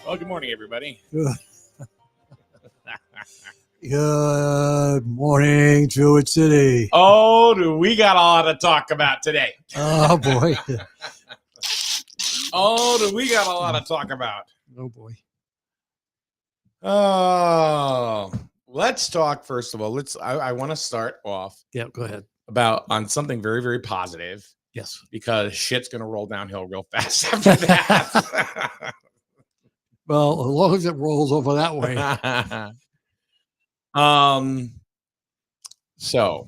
Well, good morning, everybody. Good morning, Jewett City. Oh, do we got a lot to talk about today? Oh, boy. Oh, do we got a lot to talk about? Oh, boy. Oh, let's talk first of all. I want to start off Yeah, go ahead. on something very, very positive. Yes. Because shit's going to roll downhill real fast after that. Well, as long as it rolls over that way. So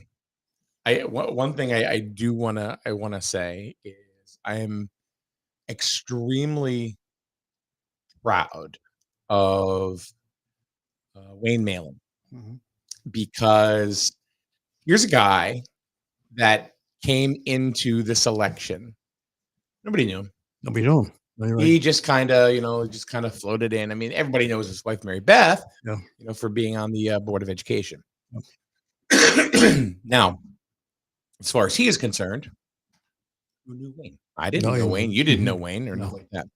one thing I do want to say is I am extremely proud of Wayne Malin, because here's a guy that came into this election. Nobody knew him. Nobody knew him. Right. He just kind of floated in. I mean, everybody knows his wife, Mary Beth, for being on the Board of Education. Now, as far as he is concerned, who knew Wayne? I didn't know Wayne. You didn't know Wayne or nothing like that.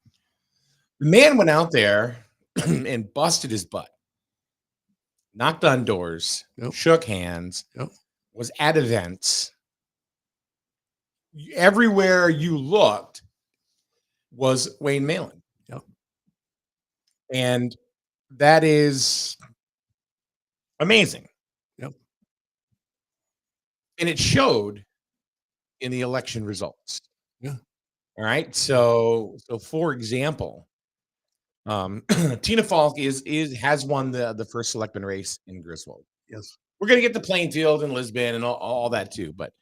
The man went out there and busted his butt, knocked on doors, shook hands, was at events. Everywhere you looked was Wayne Malin. And that is amazing. And it showed in the election results. Yeah. All right. So for example, Tina Falk has won the first selectman race in Griswold. Yes. We're gonna get to Plainfield and Lisbon and all that too. But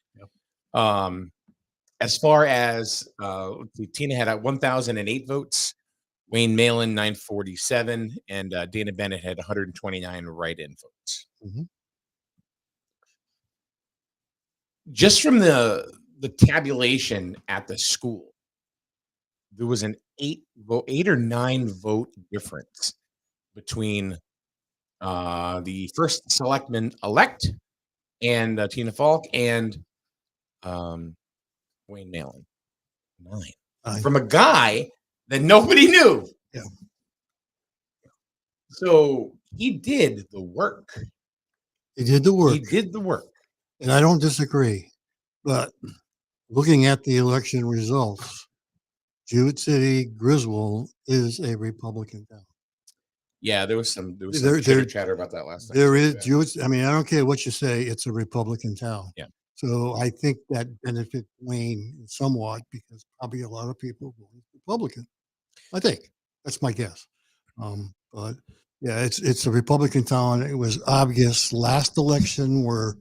as far as Tina had 1,008 votes, Wayne Malin 947, and Dana Bennett had 129 write-in votes. Just from the tabulation at the school, there was an 8 or 9 vote difference between the first selectman elect and Tina Falk and Wayne Malin. 9 from a guy that nobody knew. Yeah. So he did the work. He did the work. He did the work. And I don't disagree. But looking at the election results, Jewett City, Griswold is a Republican town. Yeah, there was some chatter about that last night. There is Jewett. I mean, I don't care what you say, it's a Republican town. Yeah. So I think that benefits Wayne somewhat because probably a lot of people voted Republican. I think that's my guess. But yeah, it's a Republican town. It was obvious last election where,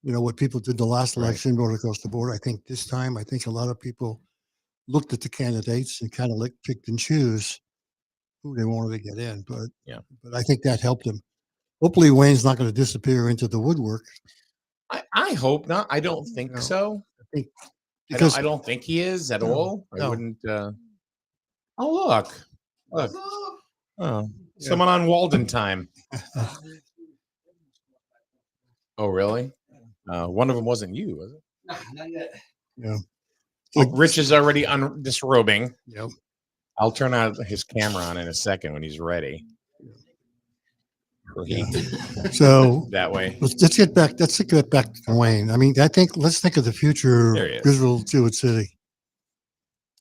what people did the last election, voted across the board. I think this time, a lot of people looked at the candidates and kind of picked and choose who they wanted to get in. But I think that helped him. Hopefully, Wayne's not going to disappear into the woodwork. I hope not. I don't think so. I don't think he is at all. I wouldn't. Oh, look. Oh, someone on Walden time. Oh, really? One of them wasn't you, was it? No, not yet. Yeah. Rich is already disrobing. Yep. I'll turn out his camera on in a second when he's ready. Yeah. So that way. Let's get back to Wayne. I mean, let's think of the future of Griswold Jewett City.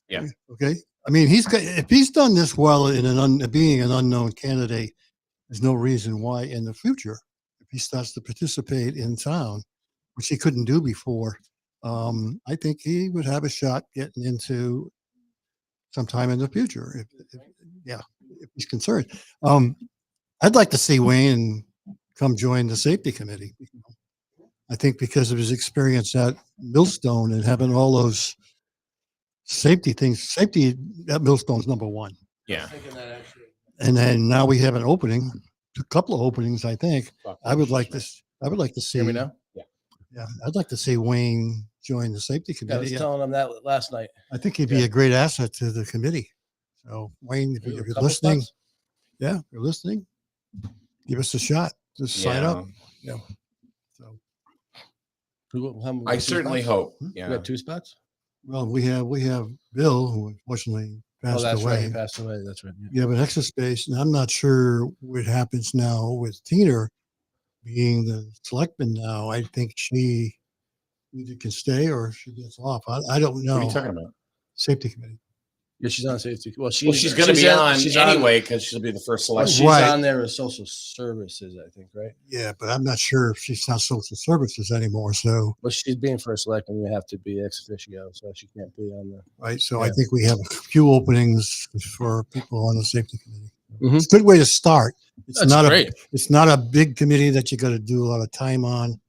Yeah. Okay. I mean, if he's done this well in being an unknown candidate, there's no reason why in the future, if he starts to participate in town, which he couldn't do before, I think he would have a shot getting into sometime in the future. If he's concerned. I'd like to see Wayne come join the safety committee. I think because of his experience at Millstone and having all those safety at Millstone's number one. Yeah. And then now we have an opening, a couple of openings, I think. I would like to see. Hear me now? Yeah. I'd like to see Wayne join the safety committee. I was telling him that last night. I think he'd be a great asset to the committee. So Wayne, if you're listening, if you're listening, give us a shot. Just sign up. Yeah. So I certainly hope. Yeah. We got 2 spots? Well, we have Bill, who unfortunately passed away. Right. He passed away. That's right. You have an extra space, and I'm not sure what happens now with Tina being the selectman now. I think she either can stay or she gets off. I don't know. What are you talking about? Safety committee. Yeah, she's on safety. Well, she's going to be on anyway because she'll be the first selection. She's on there as social services, I think, right? Yeah, but I'm not sure if she's not social services anymore. So, well, she's being first selectman. You have to be ex officio, so she can't be on there. Right. So I think we have a few openings for people on the safety committee. Mm-hmm. It's a good way to start. It's not a big committee that you got to do a lot of time on.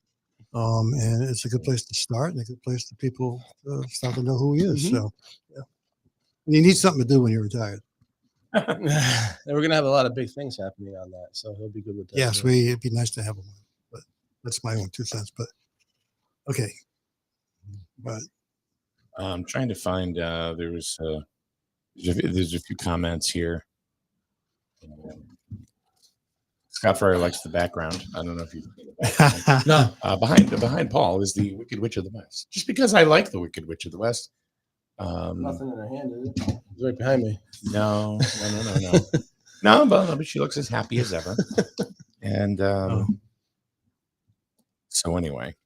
And it's a good place to start and a good place for people to start to know who he is. Mm-hmm. So, yeah. You need something to do when you're retired. And we're going to have a lot of big things happening on that. So he'll be good with that. Yes, it'd be nice to have him. But that's my own 2 cents. But okay. But I'm trying to find, there's a few comments here. Scott Fryer likes the background. I don't know if you. No, behind Paul is the Wicked Witch of the West. Just because I like the Wicked Witch of the West. Nothing in her hand, is it? It's right behind me. No. But she looks as happy as ever. And so anyway,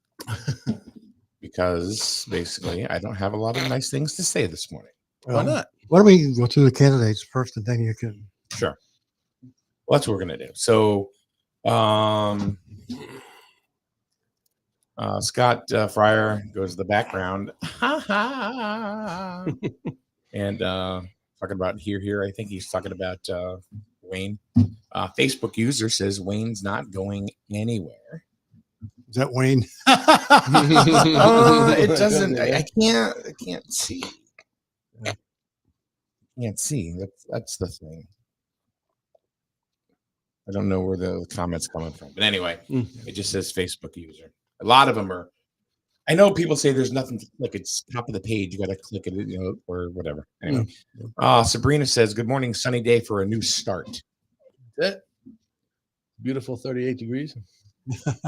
because basically I don't have a lot of nice things to say this morning. Why not? Why don't we go through the candidates first, and then you can. Sure. Well, that's what we're going to do. So, Scott Fryer goes to the background. And talking about here, I think he's talking about Wayne. Facebook user says Wayne's not going anywhere. Is that Wayne? It doesn't. I can't see. I can't see. That's the thing. I don't know where the comments coming from, but anyway, It just says Facebook user. A lot of them are. I know people say there's nothing to click. It's top of the page. You got to click it, or whatever. Anyway, Sabrina says, "Good morning, sunny day for a new start." That's it. Beautiful 38 degrees.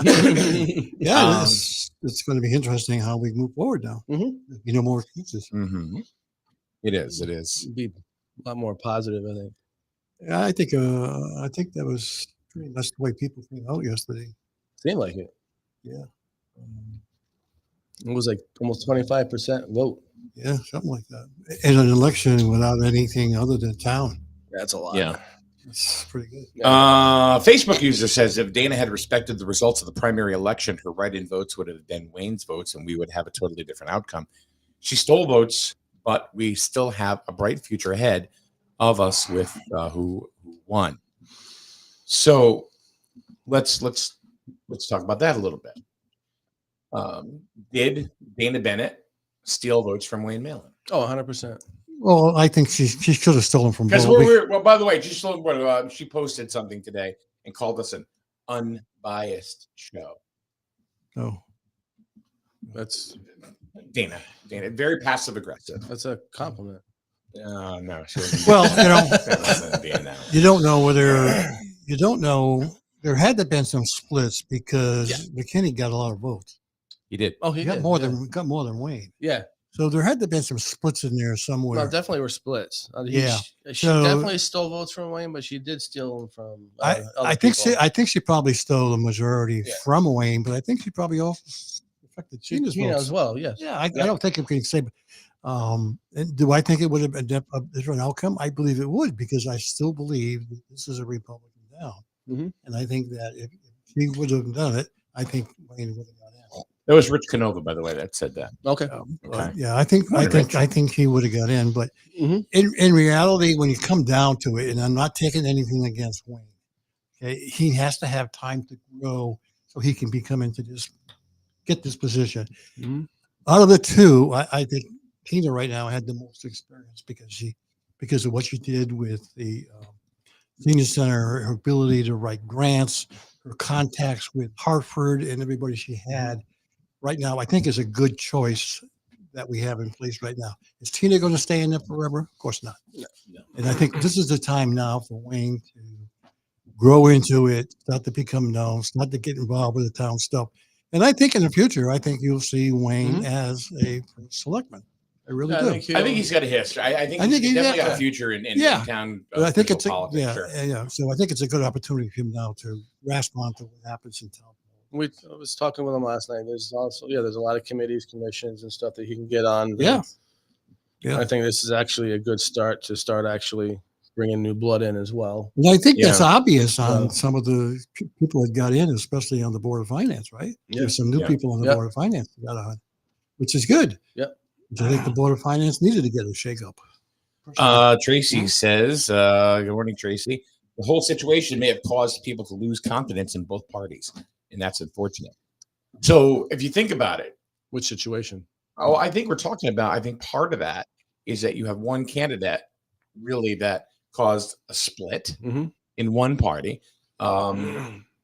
Yeah, it's going to be interesting how we move forward now. Mm-hmm. More excuses. Mm-hmm. It is. It'd be a lot more positive, I think. Yeah, I think that was pretty much the way people came out yesterday. Seemed like it. Yeah. It was like almost 25% vote. Yeah, something like that. In an election without anything other than town. That's a lot. Yeah. It's pretty good. Facebook user says if Dana had respected the results of the primary election, her write-in votes would have been Wayne's votes, and we would have a totally different outcome. She stole votes, but we still have a bright future ahead of us with who won. So let's talk about that a little bit. Did Dana Bennett steal votes from Wayne Malin? Oh, 100%. Well, I think she should have stolen from because well, by the way, she posted something today and called us an unbiased show. Oh, that's Dana, very passive aggressive. That's a compliment. No. Well, you don't know whether there had to have been some splits because McKinney got a lot of votes. He did. Oh, he got more than Wayne. Yeah, So there had to have been some splits in there No, somewhere. definitely were splits. Yeah. She So- definitely stole votes from Wayne, but she did steal them from other I think people. I think she probably stole the majority Yeah. from Wayne, but I think she probably also affected Tina's Tina votes as well. Yes. Yeah, I don't think it can say. And do I think it would have been a different outcome? I believe it would, because I still believe that this is a Republican town, Mhm. and I think that if she would have done it, I think Wayne would have got in. That was Rich Canova, by the way, that said that. Okay. But Okay. yeah, I think he would have got in. But Mhm. in reality, when you come down to it, and I'm not taking anything against Wayne, okay, he has to have time to grow so he can become into get this position. Mhm. Out of the two, I think Tina right now had the most experience because of what she did with the senior center, her ability to write grants, her contacts with Hartford and everybody she had. Right now, I think is a good choice that we have in place right now. Is Tina going to stay in there forever? Of course not. No. And I think this is the time now for Wayne to grow into it, start to become known, start to get involved with the town stuff. And I think in the future, I think you'll see Wayne as a selectman. I really Yeah, do. I think he's got a history. I think I he's think he- definitely got yeah. a future in Yeah. town But I think official it's politics. Sure. yeah. So I think it's a good opportunity for him now to grasp onto what happens in town. I was talking with him last night. There's also there's a lot of committees, commissions, and stuff that he can get on. Yeah. Yeah. I think this is actually a good start to start actually bringing new blood in as well. And I think that's Yeah. obvious on So- some of the people that got in, especially on the Board of Finance, right? Yeah. There's some new Yeah. people on the Yeah. Board of Finance that got on, which is good. Yep. Which I think the Board of Finance needed to get a shakeup. Tracy says, good morning, Tracy. The whole situation may have caused people to lose confidence in both parties, and that's unfortunate. So if you think about it, Which situation? oh, I think we're talking about, I think part of that is that you have one candidate really that caused a split Mhm. in one party.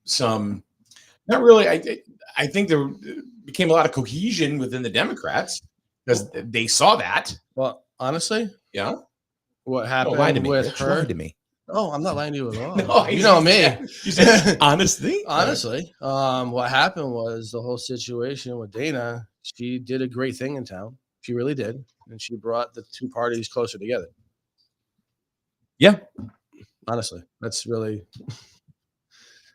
Some, not really. I think there became a lot of cohesion within the Democrats because they saw that. Well, honestly, Yeah. what Don't happened lie to me. with Rich. her? Lie to me. Oh, I'm not lying to you at all. No, you know me. You said honestly. Honestly, what happened was the whole situation with Dana. She did a great thing in town. She really did, and she brought the two parties closer together. Yeah. Honestly, that's really.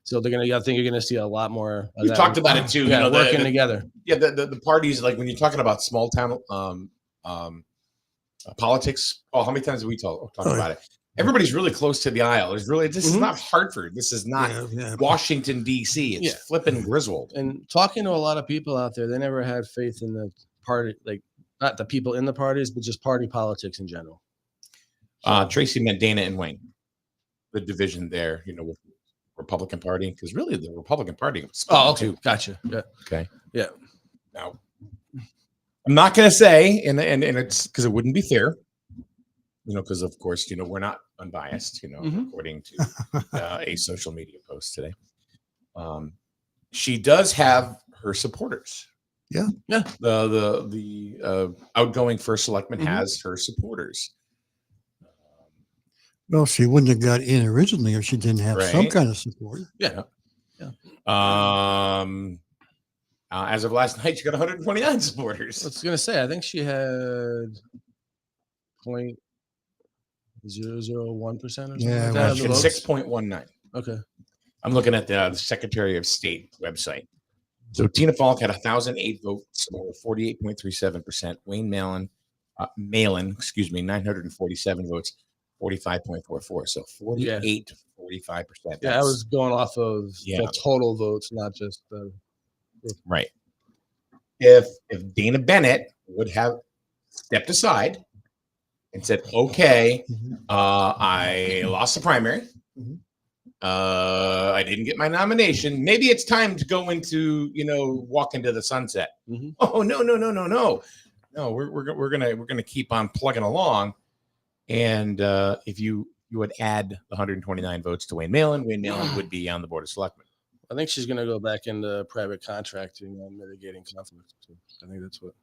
So they're gonna. I think you're gonna see a lot more. Of We've that. talked about it too. Yeah, You know, working together. Yeah, the parties, like when you're talking about small town politics. Oh, how many times have we talked about it? Everybody's really close to the aisle. This is not Hartford. This is not Washington D.C. It's flipping Griswold. And talking to a lot of people out there, they never had faith in the party, like not the people in the parties, but just party politics in general. Tracy meant Dana and Wayne, the division there, with the Republican Party, because really the Republican Party was split Oh, okay, too. gotcha. Yeah, Okay. yeah. Now, I'm not going to say, and it's because it wouldn't be fair, because of course, we're not unbiased, according to a social media post today. She does have her supporters. Yeah. Yeah. The outgoing first selectman has her supporters. Well, she wouldn't have got in originally if she didn't have some Right. kind of support. Yeah. As of last night, she got 129 supporters. I was gonna say, I think she had 0.001% or something. Yeah, like well, that of She the had votes. 6.19. Okay. I'm looking at the Secretary of State website. So Tina Falk had 1,008 votes, or 48.37%. Wayne Malin, 947 votes, 45.44. So 48 to 45%. Yeah, I was going off of Yeah. the total votes, not just the. Right. If Dana Bennett would have stepped aside and said, "Okay, I lost the primary. I didn't get my nomination. Maybe it's time to go into, walk into the sunset." Oh no. No, we're gonna keep on plugging along. And if you would add the 129 votes to Wayne Malin would be on the Board of Selectmen. I think she's going to go back into private contracting and mitigating conflicts. So I think that's what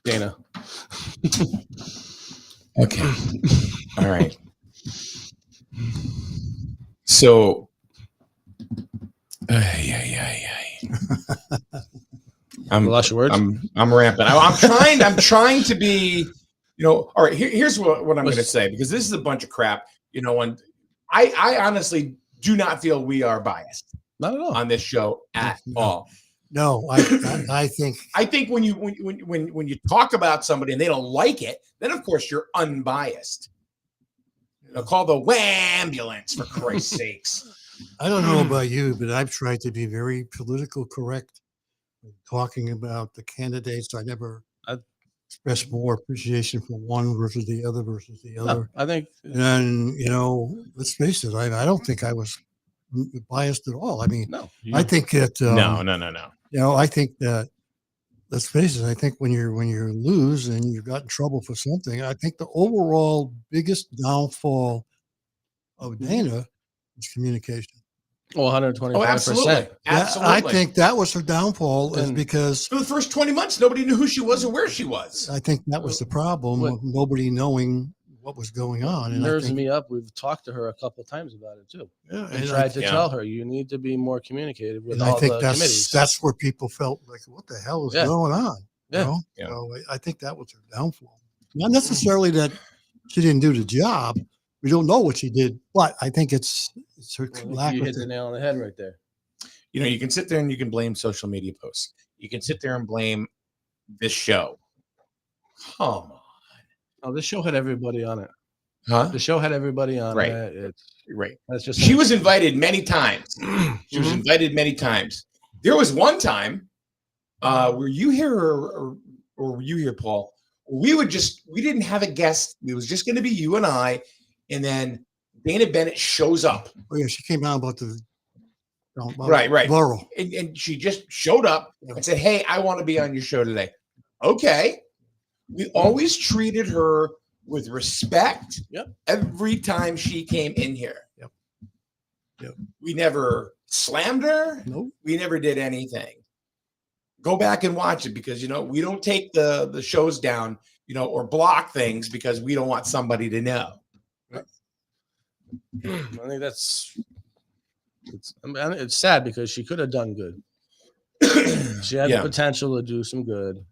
Dana. Okay. All right. So, I'm lost your words. I'm rampant. I'm trying to be, all right, here's what I'm going to say, because this is a bunch of crap, and I honestly do not feel we are biased. Not at all on this show at all. No, I think when you talk about somebody and they don't like it, then of course you're unbiased. Call the ambulance, for Christ's sakes. I don't know about you, but I've tried to be very political correct when talking about the candidates. I never expressed more appreciation for one versus the other. No, I think, and let's face it, I don't think I was biased at all. I mean, no, I think that no. I think that, let's face it, I think when you lose and you got in trouble for something, I think the overall biggest downfall of Dana is communication. Well, 125%. Absolutely. I think that was her downfall, is because for the first 20 months, nobody knew who she was or where she was. I think that was the problem, of nobody knowing what was going on. And nerves me up. We've talked to her a couple of times about it too. Yeah, and tried to tell her, you need to be more communicative with all I think the committees. That's where people felt like, what the hell is going on? Yeah. So I think that was her downfall. Not necessarily that she didn't do the job. We don't know what she did, but I think it's her lack of. You hit the nail on the head right there. You can sit there and you can blame social media posts. You can sit there and blame this show. Come on. Oh, this show had everybody on it. Huh? The show had everybody on right. it. Right. That's just. She was invited many times. She was invited many times. There was one time, were you here or were you here, Paul? We didn't have a guest. It was just going to be you and I. And then Dana Bennett shows up. Oh yeah, she came out about the right. Laurel, and she just showed up and said, "Hey, I want to be on your show today." Okay. We always treated her with respect. Yep. Every time she came in here. Yep. We never slammed her. Nope. We never did anything. Go back and watch it, because we don't take the shows down, or block things because we don't want somebody to know. I think it's sad because she could have done good. She had the potential to do some good,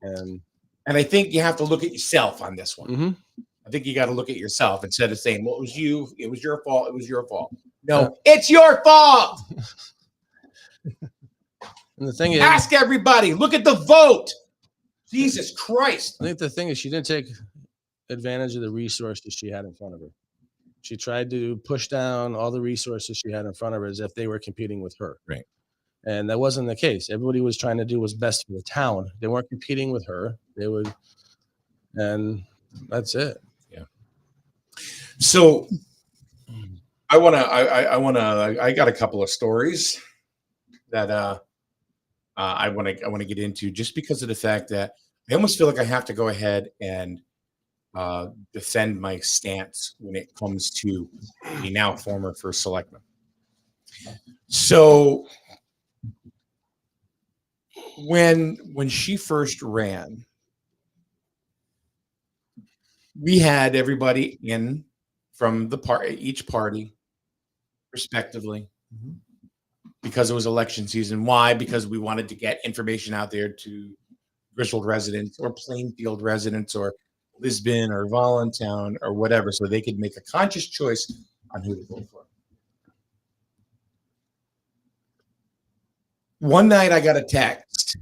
and I think you have to look at yourself on this one. I think you got to look at yourself instead of saying, "Well, it was you. It was your fault. It was your fault." No, it's your fault. And the thing is, ask everybody. Look at the vote. Jesus Christ. I think the thing is, she didn't take advantage of the resources she had in front of her. She tried to push down all the resources she had in front of her as if they were competing with her. Right. And that wasn't the case. Everybody was trying to do what's best for the town. They weren't competing with her. They would, and that's it. Yeah. So I got a couple of stories that I want to get into, just because of the fact that I almost feel like I have to go ahead and defend my stance when it comes to the now former first selectman. So when she first ran, we had everybody in from each party respectively, because it was election season. Why? Because we wanted to get information out there to Griswold residents or Plainfield residents or Lisbon or Voluntown or whatever, so they could make a conscious choice on who to vote for. One night I got a text,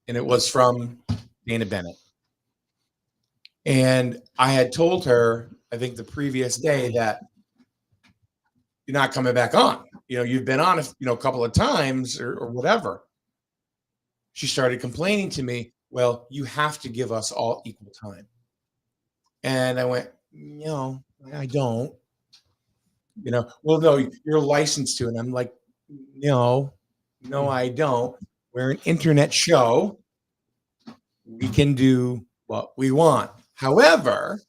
and it was from Dana Bennett. And I had told her, I think the previous day, that you're not coming back on. You've been on a couple of times or whatever. She started complaining to me, well, you have to give us all equal time. And I went, no, I don't. Well, no, you're licensed to. And I'm like, no, I don't. We're an internet show. We can do what we want. However,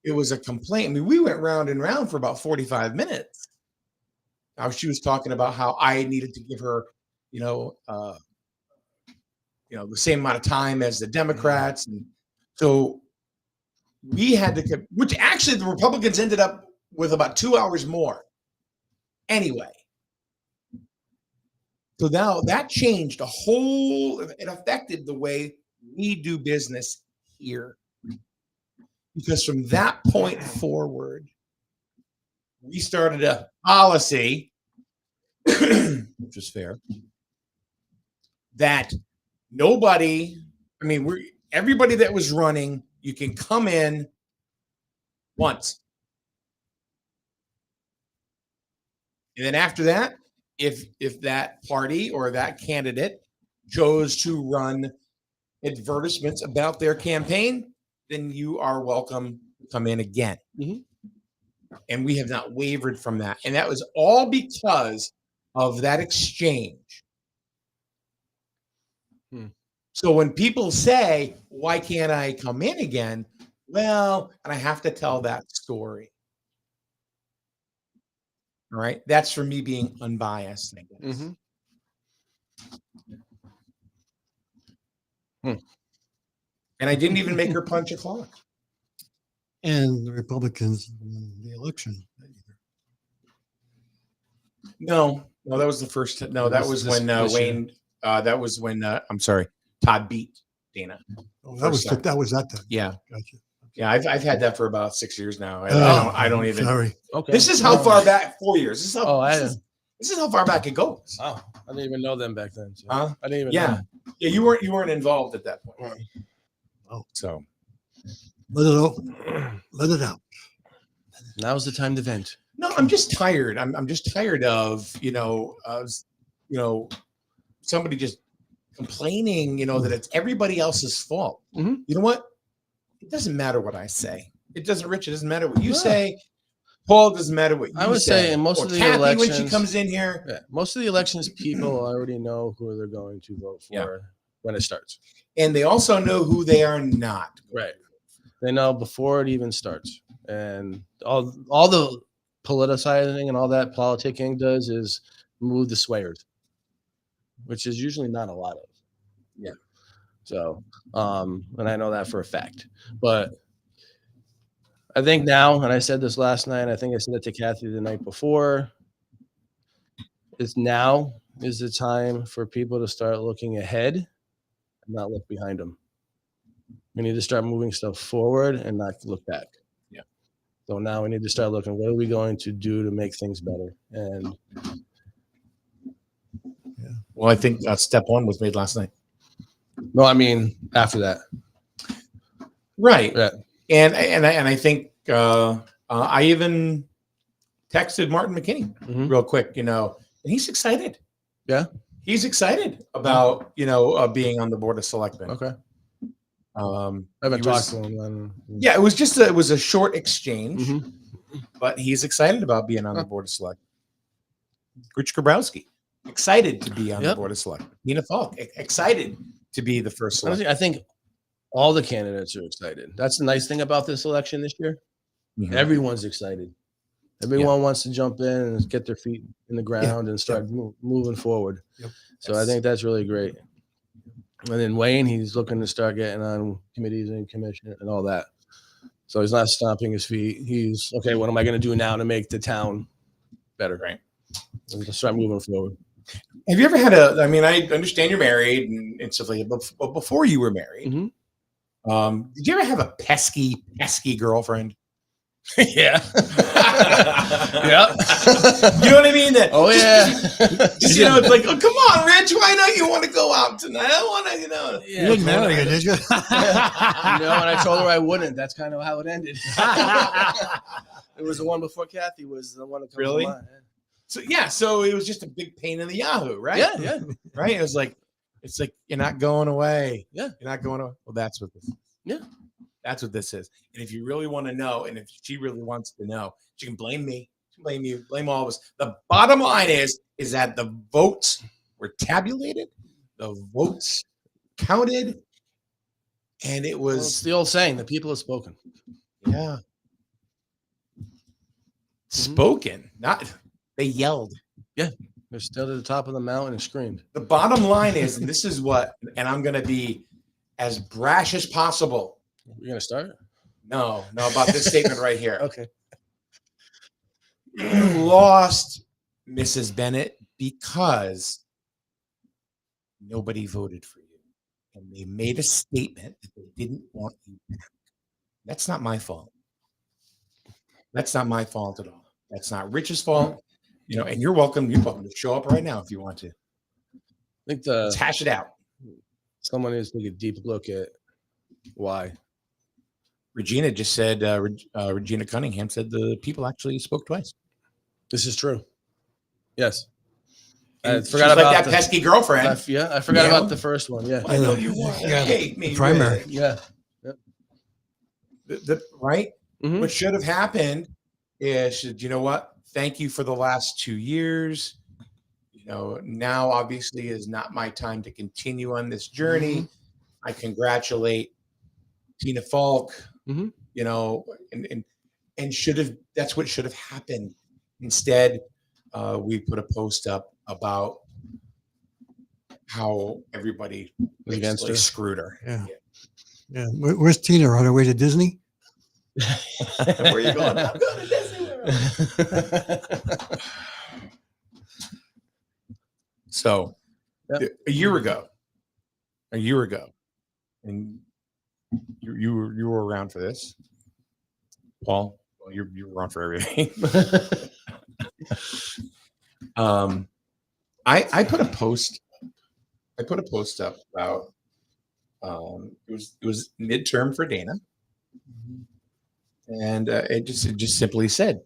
it was a complaint. I mean, we went round and round for about 45 minutes. Now, she was talking about how I needed to give her, the same amount of time as the Democrats. And so we had to, which actually the Republicans ended up with about 2 hours more. Anyway, So now that changed it affected the way we do business here. Because from that point forward, we started a policy, which was fair, that everybody that was running, you can come in once. And then after that, if that party or that candidate chose to run advertisements about their campaign, then you are welcome to come in again. Mhm. And we have not wavered from that. And that was all because of that exchange. So when people say, why can't I come in again? Well, and I have to tell that story. All right. That's for me being unbiased, I guess. Mhm. And I didn't even make her punch a clock. And the Republicans won the election that year. No, that was the first. No, that was when Wayne. That was when I'm sorry, Todd beat Dana. Oh, that was that time. Yeah, Gotcha. yeah. I've had that for about 6 years now. I don't even. Sorry. Okay. This is how far back. 4 years. This is how. This is how far back it goes. Oh, I didn't even know them back then. So. Huh? I didn't even. Yeah, know. yeah. You weren't involved at that point. Right. Oh, so let it out. Let it out. Now's the time to vent. No, I'm just tired. I'm just tired of somebody just complaining. That it's everybody else's fault. Mm-hmm. You know what? It doesn't matter what I say. It doesn't matter what you say. Paul, doesn't matter what you say. I would say in most of the Kathy, elections, when she comes in here. Yeah, most of the elections, people already know who they're going to vote for when it starts. And they also know who they are not. Right. They know before it even starts. And all the politicizing and all that politicking does is move the swayers, which is usually not a lot of. Yeah. So, and I know that for a fact. But I think now, and I said this last night, I think I said it to Kathy the night before, now is the time for people to start looking ahead and not look behind them. We need to start moving stuff forward and not look back. Yeah. So now we need to start looking, what are we going to do to make things better? And well, I think step one was made last night. No, I mean after that. Right. Yeah. And I think I even texted Martin McKinney real quick, and he's excited. Yeah. He's excited about, being on the board of selectmen. Okay. I haven't talked to him. Yeah, it was a short exchange, but he's excited about being on the board of selectmen. Rich Grabowski, excited to be on the board of selectmen. Nina Falk, excited to be the first selectman. I think all the candidates are excited. That's the nice thing about this election this year. Mm-hmm. Everyone's excited. Everyone wants to jump in and get their feet in the ground and start moving forward. Yep. So I think that's really great. And then Wayne, he's looking to start getting on committees and commission and all that. So he's not stomping his feet. He's okay. What am I going to do now to make the town better? Right. And to start moving forward. Have you ever had I understand you're married and stuff like that, but before you were married, did you ever have a pesky girlfriend? Yeah. Yeah. You know what I mean? It's like, oh, come on, Rich, why not? You want to go out tonight? I want to, Yeah, you didn't marry her, did you? And I told her I wouldn't. That's kind of how it ended. It was the one before Kathy was the one that comes to mind. So it was just a big pain in the Yahoo, right? Yeah. Right? It's like you're not going away. Yeah. You're not going away. Well, that's what this is. Yeah. That's what this is. And if you really want to know, and if she really wants to know, she can blame me. She can blame you, blame all of us. The bottom line is that the votes were tabulated, the votes counted, and it was it's the old saying, the people have spoken. Yeah. Spoken, not they yelled. Yeah. They're still at the top of the mountain and screamed. The bottom line is, and this is what, and I'm going to be as brash as possible. You're going to start? No, about this statement right here. Okay. You lost Mrs. Bennett because nobody voted for you. And they made a statement that they didn't want you back. That's not my fault. That's not my fault at all. That's not Rich's fault. And you're welcome. You're welcome to show up right now if you want to. I think Let's hash it out. someone needs to take a deep look at why. Regina just said, Regina Cunningham said the people actually spoke twice. This is true. Yes. I forgot about that pesky girlfriend. I forgot about the first one. Yeah. I know you want to hate me. Primary. Yeah. Right? Mhm. What should have happened is, you know what? Thank you for the last 2 years. Now obviously is not my time to continue on this journey. I congratulate Tina Falk. Mhm. And that's what should have happened. Instead, we put a post up about how everybody Was against her. screwed her. Yeah. Where's Tina? On her way to Disney? Where are you going? I'm going to Disney World. So, a year ago, and you were around for this, Paul. Well, you were on for everything. I put a post. I put a post up about it was midterm for Dana, and it just simply said,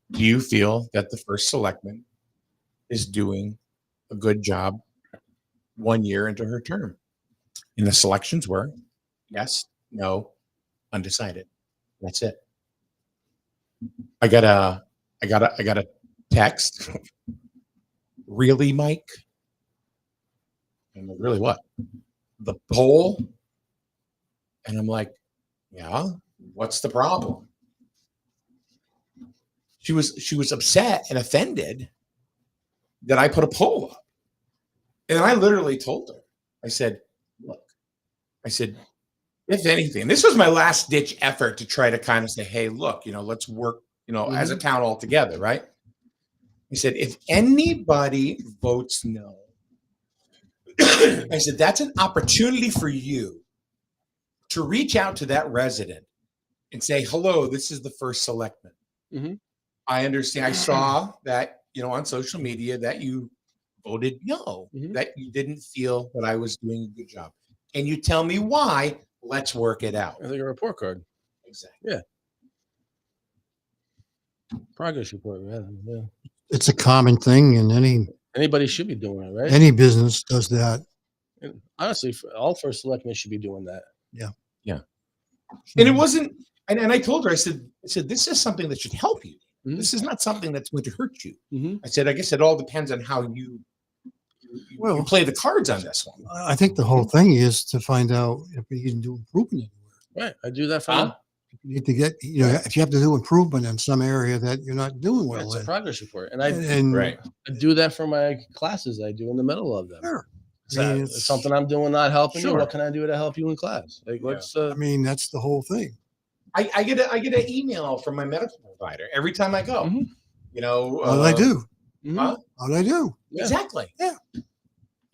"Do you feel that the first selectman is doing a good job 1 year into her term?" And the selections were yes, no, undecided. That's it. I got a text. Really, Mike? And I'm like, really what? The poll? And I'm like, yeah, what's the problem? She was upset and offended that I put a poll up. And I literally told her, I said, look, if anything, this was my last ditch effort to try to kind of say, hey, look, let's work, as a town all together, right? I said, if anybody votes no, I said, that's an opportunity for you to reach out to that resident and say, hello, this is the first selectman. Mm-hmm. I understand. I saw that, on social media that you voted no, that you didn't feel that I was doing a good job. Can you tell me why? Let's work it out. I think a report card. Exactly. Yeah. Progress report. Yeah. It's a common thing, and anybody should be doing it, right? Any business does that. And honestly, all first selectmen should be doing that. Yeah. And it wasn't. And I told her, I said, this is something that should help you. Mm-hmm. This is not something that's going to hurt you. Mm-hmm. I said, I guess it all depends on how you play the cards on this one. I think the whole thing is to find out if we can do improvement anywhere. Right. I do that for you need to get, if you have to do improvement in some area that you're not doing well. It's a progress report. And I do that for my classes. I do in the middle of them. Sure. It's something I'm doing not helping you. What can I do to help you in class? Like, what's that's the whole thing. I get an email from my medical provider every time I go. Mm-hmm. What I do. Huh? What I do. Yeah. Exactly. Yeah.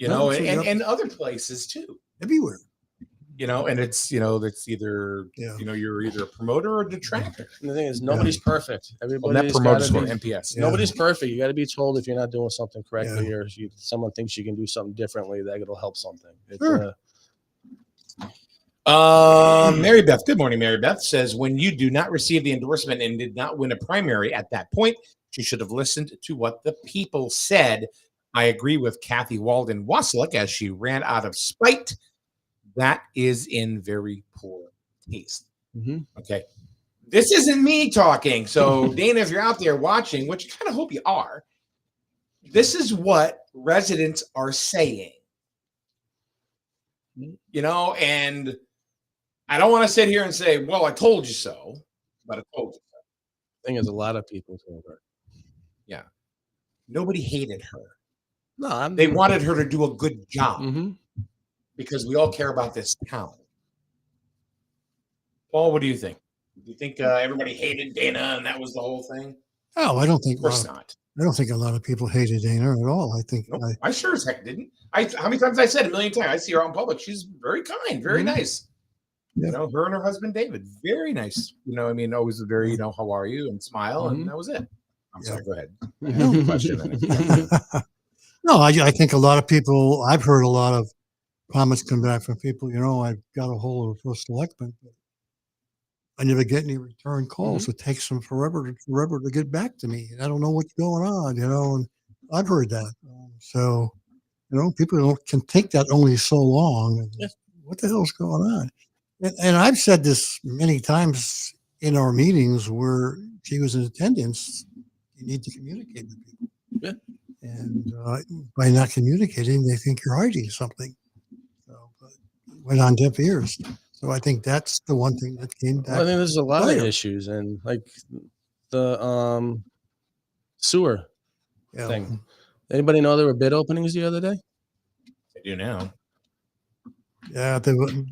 And other places too. Everywhere. And it's it's either you're either a promoter or a detractor. And the thing is, nobody's perfect. Everybody's promoters for MPS. Nobody's perfect. You got to be told if you're not doing something correctly, or if someone thinks you can do something differently, that it'll help something. Sure. Mary Beth, good morning. Mary Beth says, when you do not receive the endorsement and did not win a primary at that point, you should have listened to what the people said. I agree with Kathy Walden Waslick as she ran out of spite. That is in very poor taste. Mm-hmm. Okay. This isn't me talking. So Dana, if you're out there watching, which I kind of hope you are, this is what residents are saying. And I don't want to sit here and say, well, I told you so, but I told you so. The thing is, a lot of people told her. Yeah. Nobody hated her. No, they wanted her to do a good job because we all care about this town. Paul, what do you think? Do you think everybody hated Dana and that was the whole thing? Oh, I don't think. Of course not. I don't think a lot of people hated Dana at all. I think Nope, I sure as heck didn't. How many times I said a million times? I see her out in public. She's very kind, very nice. Yeah. You know, her and her husband David, very nice. You know, I mean, always very, you know, how are you, and smile, and that was it. I'm sorry. Go ahead. Question. No, I think a lot of people. I've heard a lot of comments come back from people. You know, I've got a hold of the first selectman, but I never get any return calls. It takes them forever to get back to me. And I don't know what's going on, you know, and I've heard that. So, you know, people can take that only so long. And what the hell's going on? And I've said this many times in our meetings where she was in attendance. You need to communicate with people. Yeah. And by not communicating, they think you're hiding something. So, but it went on deaf ears. So I think that's the one thing that came back. Well, I think there's a lot of issues, and like the sewer thing. Anybody know there were bid openings the other day? I do now. Yeah,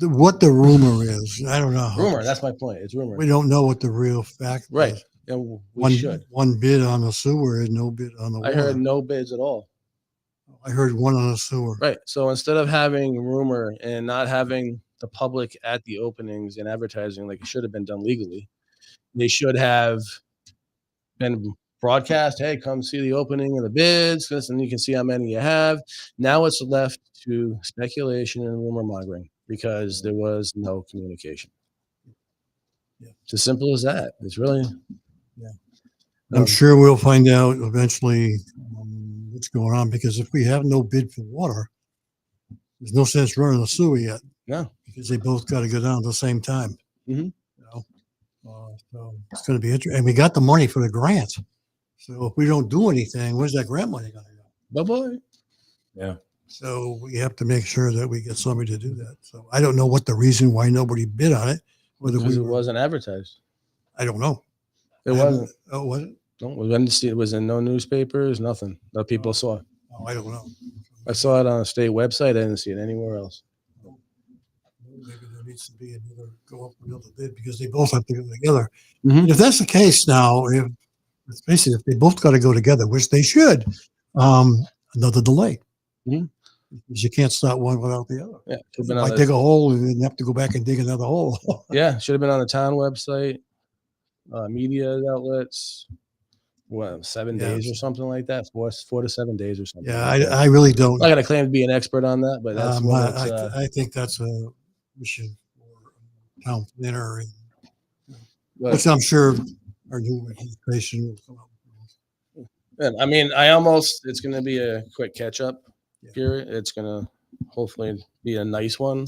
what the rumor is, I don't know. Rumor. That's my point. It's rumor. We don't know what the real fact right. is. Yeah, we should. One bid on the sewer and no bid on the water. I heard no bids at all. I heard one on the sewer. Right. So instead of having rumor and not having the public at the openings and advertising like it should have been done legally, they should have been broadcast. Hey, come see the opening of the bids, and you can see how many you have. Now it's left to speculation and rumor mongering because there was no communication. Yeah. It's as simple as that. It's really. Yeah. I'm sure we'll find out eventually what's going on, because if we have no bid for water, there's no sense running the sewer yet. No, because they both got to go down at the same time. Mm-hmm. You know? So it's going to be interesting. And we got the money for the grant. So if we don't do anything, where's that grant money going to go? Bye-bye. Yeah. So we have to make sure that we get somebody to do that. So I don't know what the reason why nobody bid on it. Because it wasn't advertised. I don't know. It wasn't. Oh, was it? No, we didn't see it. Was in no newspapers, nothing that people saw. Oh, I don't know. I saw it on a state website. I didn't see it anywhere else. Maybe there needs to be go up another bid, because they both have to go together. Mm-hmm. If that's the case now, if they both got to go together, which they should, another delay. Mm-hmm. Because you can't start one without the other. Yeah, I dig a hole and then have to go back and dig another hole. Yeah, should have been on the town website, media outlets. What, 7 days or something like that? 4 to 7 days or something. Yeah, I really don't. I'm not gonna claim to be an expert on that, but that's what I think that's a mission for town planner, which I'm sure our new administration will come up with. And I mean, it's going to be a quick catch up here. It's going to hopefully be a nice one.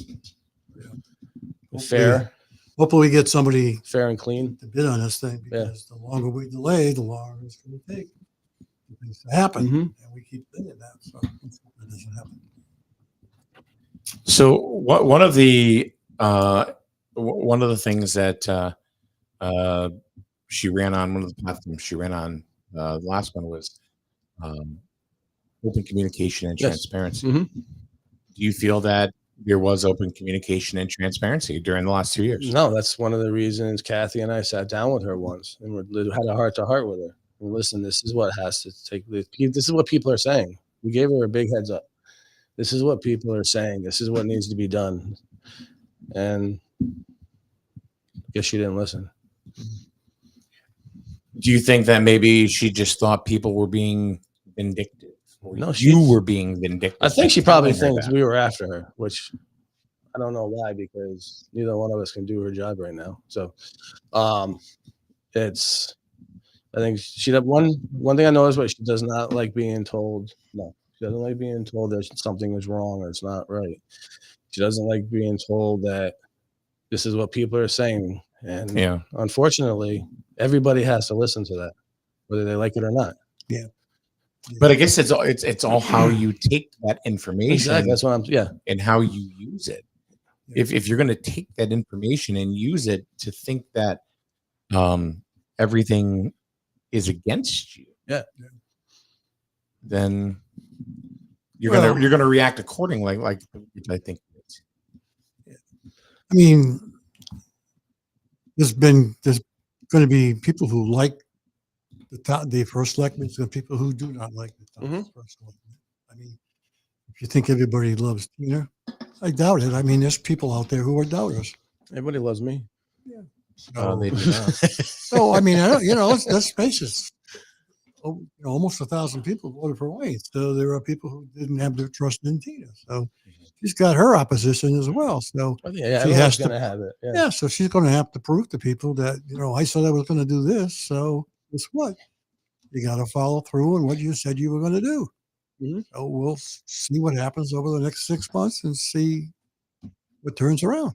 Yeah. Fair. Hopefully we get somebody fair and clean to bid on this thing, because the longer we delay, the longer it's going to take for things to happen. Mm-hmm. And we keep thinking that, so that doesn't happen. So one of the things that she ran on, one of the platforms she ran on, the last one was open communication and transparency. Mm-hmm. Do you feel that there was open communication and transparency during the last 2 years? No, that's one of the reasons Kathy and I sat down with her once and we had a heart-to-heart with her. And listen, this is what has to take. This is what people are saying. We gave her a big heads up. This is what people are saying. This is what needs to be done. And I guess she didn't listen. Do you think that maybe she just thought people were being vindictive? No, you were being vindictive. I think she probably thinks we were after her, which I don't know why, because neither one of us can do her job right now. So I think she one thing I know is what she does not like being told. No, she doesn't like being told that something is wrong or it's not right. She doesn't like being told that this is what people are saying. And unfortunately, everybody has to listen to that, whether they like it or not. Yeah. But I guess it's all how you take that information. Exactly. That's what and how you use it. Yeah. If you're going to take that information and use it to think that everything is against you, then you're gonna react accordingly. Like I think. I mean, there's going to be people who like the first selectmen are people who do not like the town's Mhm. first selectmen. I mean, if you think everybody loves Tina, I doubt it. I mean, there's people out there who are doubters. Everybody loves me. Yeah. They So, do not. so I mean, I don't, let's face it. Almost 1,000 people voted for Wayne. So there are people who didn't have their trust in Tina. So she's got her opposition as well. So Yeah, she everyone's has gonna to, have it. Yeah. yeah. So she's going to have to prove to people that, I said I was going to do this. So guess what? You got to follow through on what you said you were going to do. Mhm. So we'll see what happens over the next 6 months and see what turns around.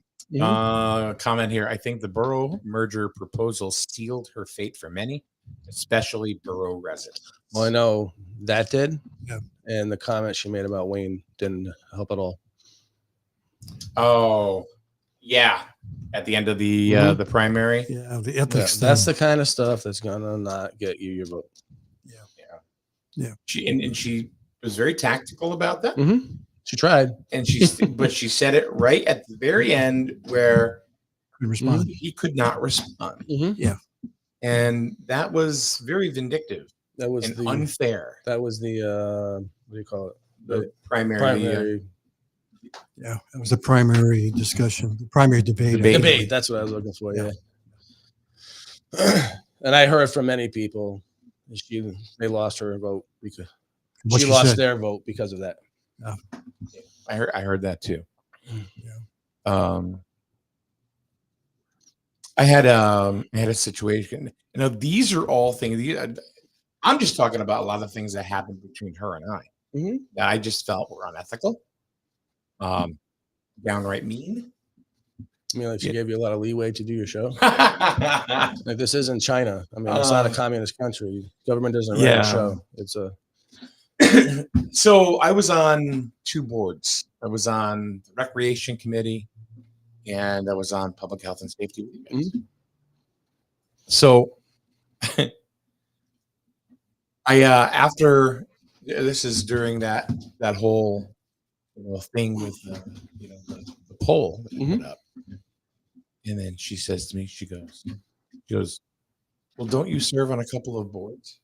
Comment here. I think the borough merger proposal sealed her fate for many, especially borough residents. Well, I know that did. Yeah. And the comment she made about Wayne didn't help at all. Oh, yeah. At the end of the primary. Yeah, the Yeah, ethics. that's thing. the kind of stuff that's gonna not get you your vote. Yeah. She was very tactical about that. Mm-hmm. She tried, and but she said it right at the very end where Couldn't respond. he could not respond. Mm-hmm. Yeah. And that was very vindictive That was and the unfair. That was the what do you call it? The primary. Yeah, it was a primary discussion, the primary debate. Debate. That's what I was looking for. Yeah. And I heard from many people, they lost her vote because What she she lost said. their vote because of that. I heard that too. Yeah. I had a situation. These are all things. I'm just talking about a lot of things that happened between her and I that I just felt were unethical, downright mean. I mean, like she gave you a lot of leeway to do your show. Like this isn't China. I mean, it's not a communist country. Government doesn't run a show. It's a. So I was on 2 boards. I was on the Recreation Committee, and I was on Public Health and Safety. So I after this is during that whole thing with the poll that we put up, and then she says to me, she goes, well, don't you serve on a couple of boards?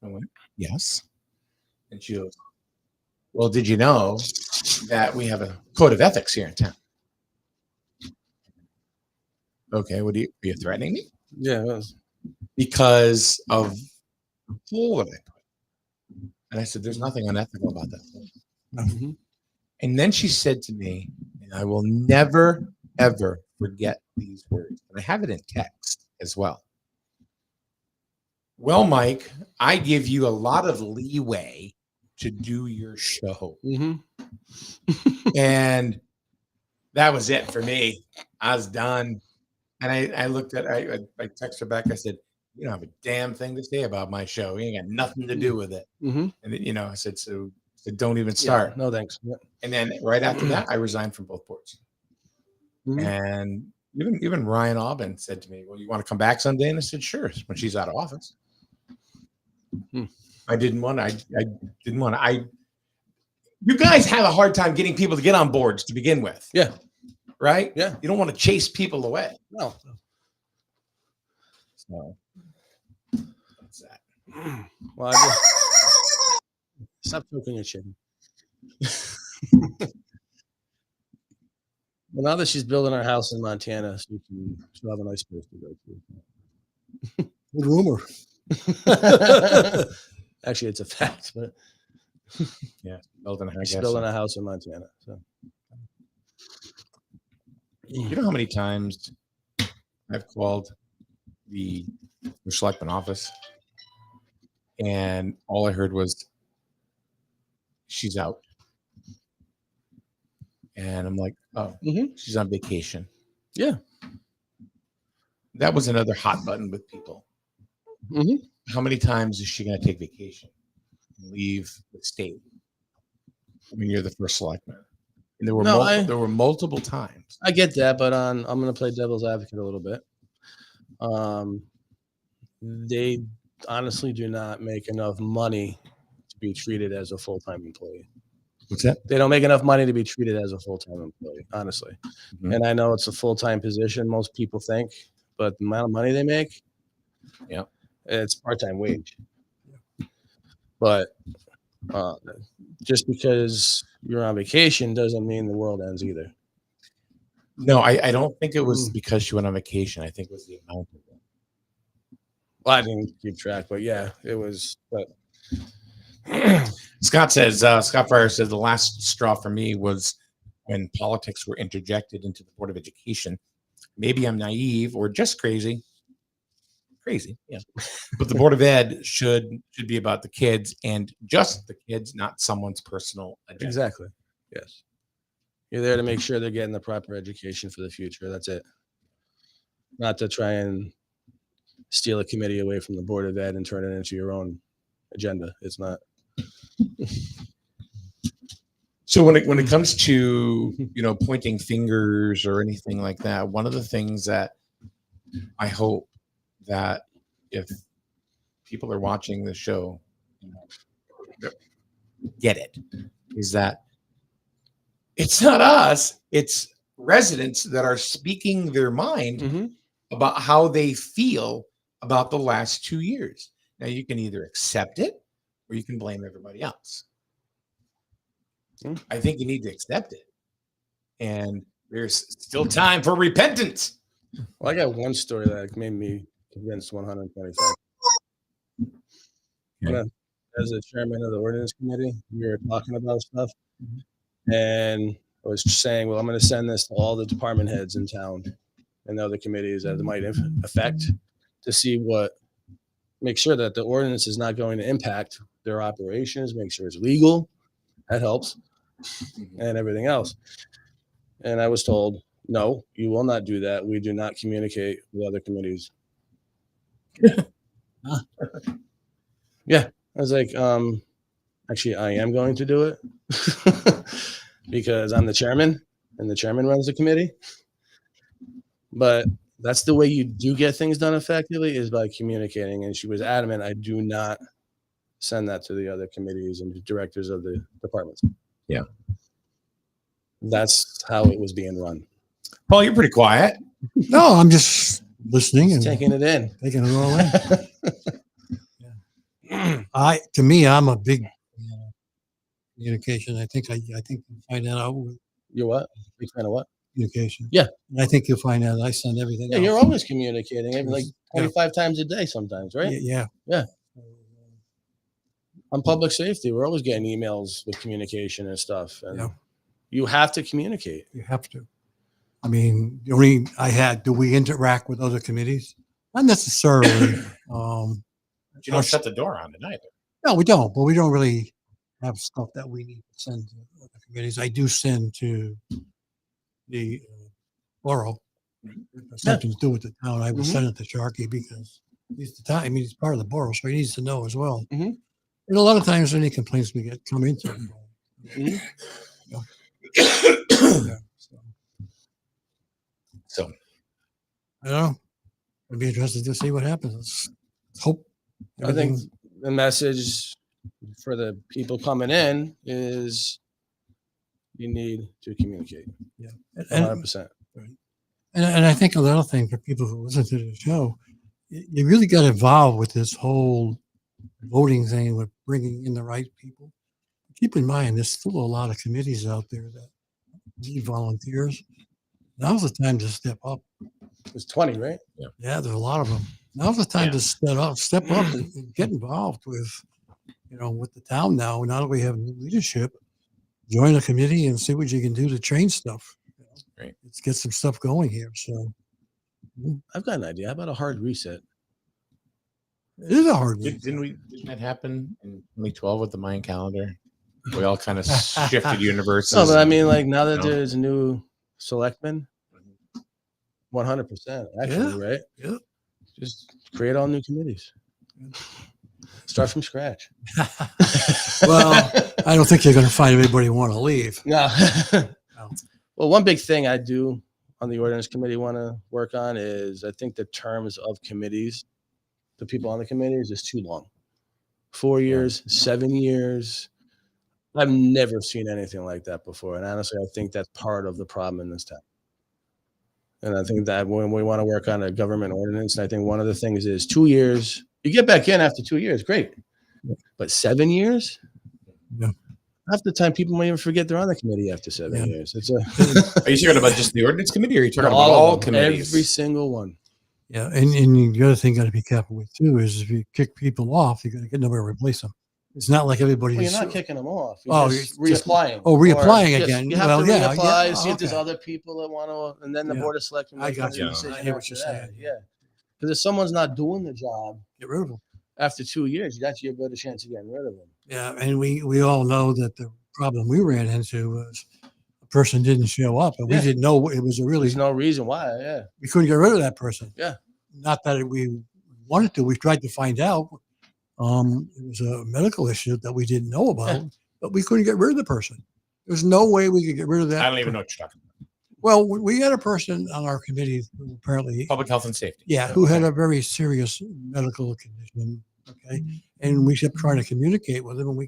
I went, yes. And she goes, well, did you know that we have a code of ethics here in town? Okay, are you threatening me? Yeah. Because of the poll that I put. And I said, there's nothing unethical about that. And then she said to me, and I will never, ever forget these words. And I have it in text as well. Well, Mike, I give you a lot of leeway to do your show. And that was it for me. I was done. And I looked at, I texted her back. I said, you don't have a damn thing to say about my show. You ain't got nothing to do with it. And then, I said, so don't even start. Yeah, no, thanks. Yeah. And then right after that, I resigned from both boards. And even Ryan Aubin said to me, well, you want to come back someday? And I said, sure, when she's out of office. I didn't want to. You guys have a hard time getting people to get on boards to begin with. Yeah. Right? Yeah. You don't want to chase people away. No. So that's that. Well, stop choking your chicken. Well, now that she's building her house in Montana, she'll have a nice place to go to. Good rumor. Actually, it's a fact, but Yeah, she's building a house in Montana. So, you know how many times I've called the Selectmen office, and all I heard was, "She's out," and I'm like, "Oh, she's on vacation." Yeah, that was another hot button with people. How many times is she going to take vacation and leave the state when you're the first selectman? And there were multiple times. I get that, but I'm going to play devil's advocate a little bit. They honestly do not make enough money to be treated as a full-time employee. What's that? They don't make enough money to be treated as a full-time employee, honestly. And I know it's a full-time position, most people think, but the amount of money they make, It's part-time wage. But just because you're on vacation doesn't mean the world ends either. No, I don't think it was because she went on vacation. I think it was the amount of it. Well, I didn't keep track, but yeah, it was. But Scott Fryer says the last straw for me was when politics were interjected into the Board of Education. Maybe I'm naive or just crazy. Crazy, yeah. But the Board of Ed should be about the kids and just the kids, not someone's personal agenda. exactly. Yes. You're there to make sure they're getting the proper education for the future. That's it. Not to try and steal a committee away from the Board of Ed and turn it into your own agenda. It's not. So when it comes to, pointing fingers or anything like that, one of the things that I hope that if people are watching the show, get it, is that it's not us, it's residents that are speaking their mind about how they feel about the last 2 years. Now you can either accept it or you can blame everybody else. I think you need to accept it. And there's still time for repentance. Well, I got one story that made me convinced 125. Okay. As the chairman of the ordinance committee, we were talking about stuff, and I was saying, well, I'm going to send this to all the department heads in town and the other committees that it might affect to make sure that the ordinance is not going to impact their operations, make sure it's legal. That helps, and everything else. And I was told, no, you will not do that. We do not communicate with other committees. Yeah. I was like, actually, I am going to do it because I'm the chairman and the chairman runs the committee. But that's the way you do get things done effectively, is by communicating. And she was adamant, I do not send that to the other committees and directors of the departments. Yeah. That's how it was being run. Paul, you're pretty quiet. No, I'm just listening and Taking it in. taking it all in. To me, I'm a big communication. I think you find that out with You're what? Big fan of what? communication. Yeah. And I think you'll find out I send everything Yeah, out. you're always communicating, like 25 times a day sometimes, right? Yeah. On public safety, we're always getting emails with communication and stuff. And Yeah. you have to communicate. You have to. I mean, the only do we interact with other committees? Not necessarily. You don't shut the door on it either. No, we don't. But we don't really have stuff that we need to send to other committees. I do send to the borough. Something to do with the town. I will send it to Sharkey because he's the town. I mean, he's part of the borough, so he needs to know as well. And a lot of times, any complaints we get come into. So I don't know. I'd be interested to see what happens. Let's hope. I think the message for the people coming in is you need to communicate. Yeah. 100%. And I think another thing for people who listen to the show, you really got involved with this whole voting thing with bringing in the right people. Keep in mind, there's still a lot of committees out there that need volunteers. Now's the time to step up. It was 20, right? Yeah, there's a lot of them. Now's the time to step up and get involved with, with the town now. Now that we have new leadership, join a committee and see what you can do to change stuff. Right. Let's get some stuff going here. So I've got an idea. How about a hard reset? it is a hard one. Didn't that happen in 2012 with the Mayan calendar? We all kind of shifted universes. No, but I mean, like now that there's a new selectmen, 100%, actually, right? Yeah. Just create all new committees. Start from scratch. Well, I don't think you're going to find anybody want to leave. No. No. Well, one big thing I do on the ordinance committee want to work on is I think the terms of committees, the people on the committees, is too long. 4 years, 7 years. I've never seen anything like that before. And honestly, I think that's part of the problem in this town. And I think that when we want to work on a government ordinance, I think one of the things is 2 years You get back in after 2 years, great. But 7 years? Yeah. Half the time, people might even forget they're on the committee after 7 years. It's a Are you talking about just the ordinance committee, or are you talking about all all of them, committees? every single one. Yeah, and the other thing got to be careful with too is if you kick people off, you're going to get nowhere to replace them. It's not like everybody. Well, you're not kicking them off. Oh, You're just you're just- reapplying. reapplying Yes, again. You have Well, to yeah, reapply, yeah, see if there's okay. other people that want to, and then the Yeah. board of selectmen. I got makes you. a I decision hear what after you're that. saying. Yeah, because if someone's not doing the job Get rid of them. after 2 years, that's your better chance of getting rid of them. Yeah, and we all know that the problem we ran into was a person didn't show up, and we Yeah. didn't know it was a really. There's no reason why. Yeah, We couldn't get rid of that person. Yeah. Not that we wanted to. We tried to find out. It was a medical issue that we didn't know about, but we couldn't get rid of the person. There's no way we could get rid of that. I don't even know what you're talking about. Well, we had a person on our committee who apparently, Public health and safety. who had a very serious medical condition. Okay, and we kept trying to communicate with him, and we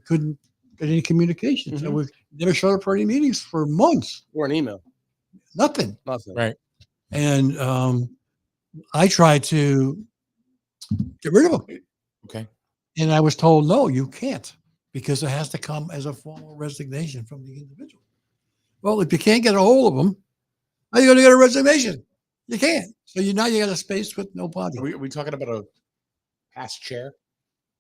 couldn't get any communication. So we never showed up for any meetings for months. or an email. Nothing. Nothing. Right. And I tried to get rid of him. Okay. And I was told, no, you can't, because it has to come as a formal resignation from the individual. Well, if you can't get a hold of them, how are you going to get a resignation? You can't. So now you got a space with no body. Are we talking about a past chair?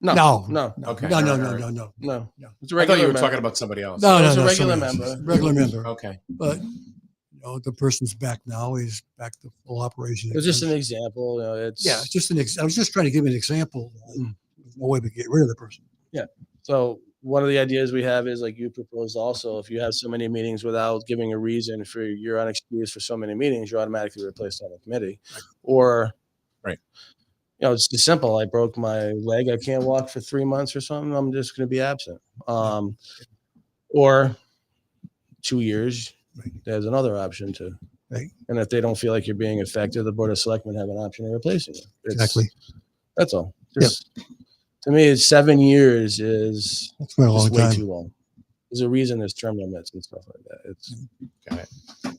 No. No. Okay. No. All right. No. No. It's a I thought you were member. talking about somebody else. No, It's a no, regular somebody else. member. Regular member. Okay. But the person's back now. He's back to full operation. It was just an example. It's It's just I was just trying to give an example. There's no way to get rid of the person. So one of the ideas we have is, like you proposed also, if you have so many meetings without giving a reason for you're unexcused for so many meetings, you're automatically replaced on the committee. Or, Right. It's just simple. I broke my leg. I can't walk for 3 months or something. I'm just going to be absent. Or 2 years, there's another option too. Right. And if they don't feel like you're being effective, the board of selectmen have an option of replacing you. Exactly. That's all. To me, 7 years is That's been a long just way time. too long. There's a reason there's term limits and stuff like that. It's Got it.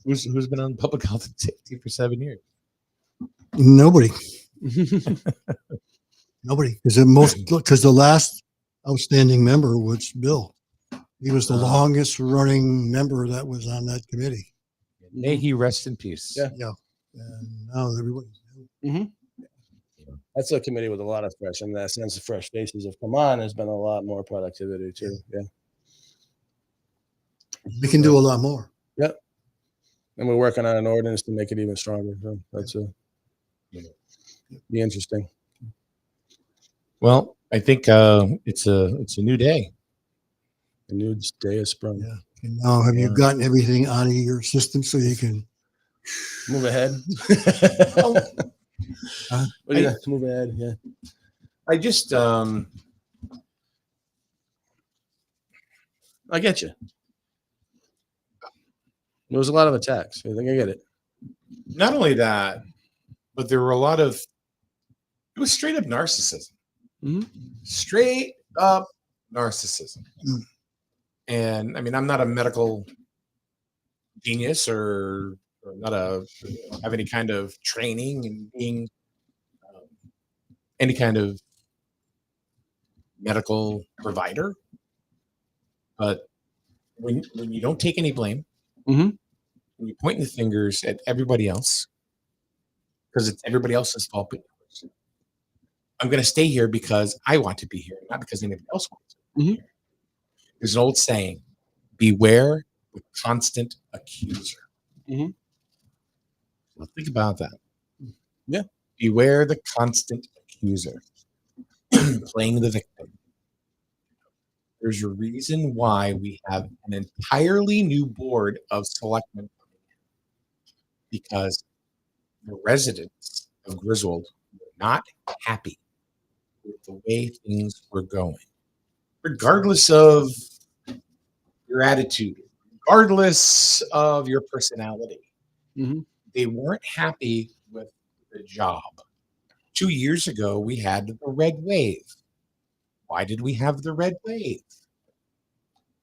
Who's been on public health and safety for 7 years? Nobody. Nobody. Because the last outstanding member was Bill. He was the longest running member that was on that committee. May he rest in peace. Yeah. Yeah. And now everybody's That's a committee with a lot of fresh, in that sense, the fresh faces have come on. There's been a lot more productivity too. Yeah. we can do a lot more. And we're working on an ordinance to make it even stronger. So that's be interesting. Well, I think it's a new day. A new day is sprung. Yeah. And now have you gotten everything out of your system so you can Move ahead. Huh? What do you move ahead? Yeah. I just I get you. There was a lot of attacks. I think I get it. not only that, but there were a lot of it was straight up narcissism. Straight up narcissism. And I mean, I'm not a medical genius or not have any kind of training in being any kind of medical provider. But when you don't take any blame, when you're pointing the fingers at everybody else, because it's everybody else's fault, but I'm going to stay here because I want to be here, not because anybody else wants to be here. There's an old saying, beware the constant accuser. Well, think about that. Yeah. Beware the constant accuser. Playing the victim. There's a reason why we have an entirely new board of selectmen coming in, because the residents of Griswold were not happy with the way things were going, regardless of your attitude, regardless of your personality. They weren't happy with the job. 2 years ago, we had the red wave. Why did we have the red wave?